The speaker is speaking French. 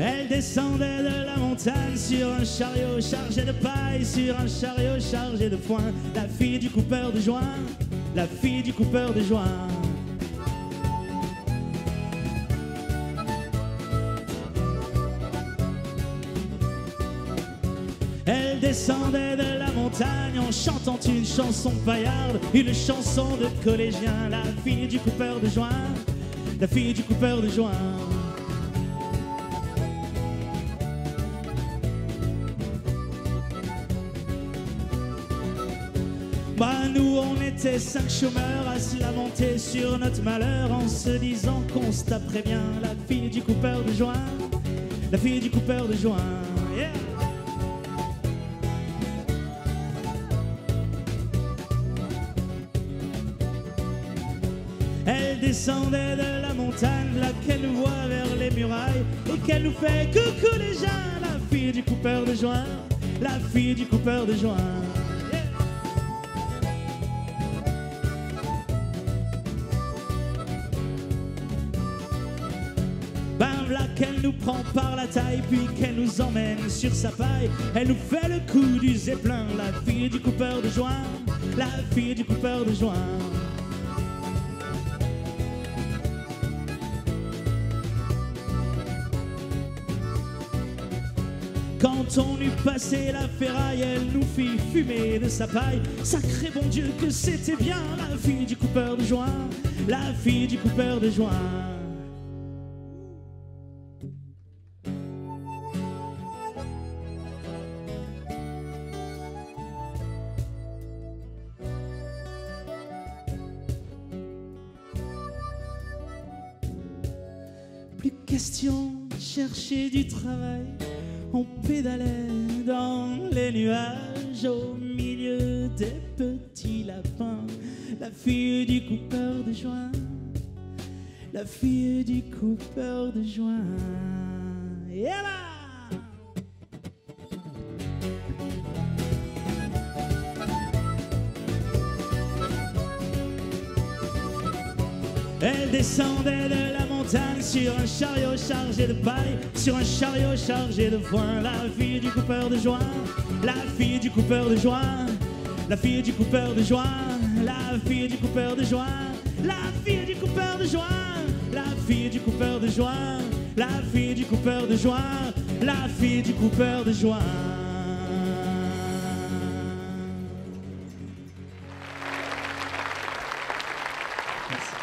Elle descendait de la montagne sur un chariot chargé de paille, sur un chariot chargé de foin. La fille du coupeur de joint, la fille du coupeur de joint. Elle descendait de la montagne en chantant une chanson paillarde, une chanson de collégien. La fille du coupeur de joint, la fille du coupeur de joint. Bah nous on était 5 chômeurs à se lamenter sur notre malheur en se disant qu'on se taperait bien. La fille du coupeur de joint, la fille du coupeur de joint. Yeah. Elle descendait de la montagne, là qu'elle nous voit vers les murailles et qu'elle nous fait coucou les gens. La fille du coupeur de joint, la fille du coupeur de joint. Yeah. Bam, là qu'elle nous prend par la taille puis qu'elle nous emmène sur sa paille. Elle nous fait le coup du zeppelin, la fille du coupeur de joint, la fille du coupeur de joint. Quand on eut passé la ferraille, elle nous fit fumer de sa paille. Sacré bon Dieu que c'était bien, la fille du coupeur de joint, la fille du coupeur de joint. Plus question de chercher du travail. On pédalait dans les nuages au milieu des petits lapins. La fille du coupeur de joint, la fille du coupeur de joint. Et là! Elle descendait de la montagne sur un chariot chargé de paille, sur un chariot chargé de foin. La fille du coupeur de joint, la fille du coupeur de joint, la fille du coupeur de joint, la fille du coupeur de joint, la fille du coupeur de joint, la fille du coupeur de joint, la fille du coupeur de joint, la fille du coupeur de joint. Merci.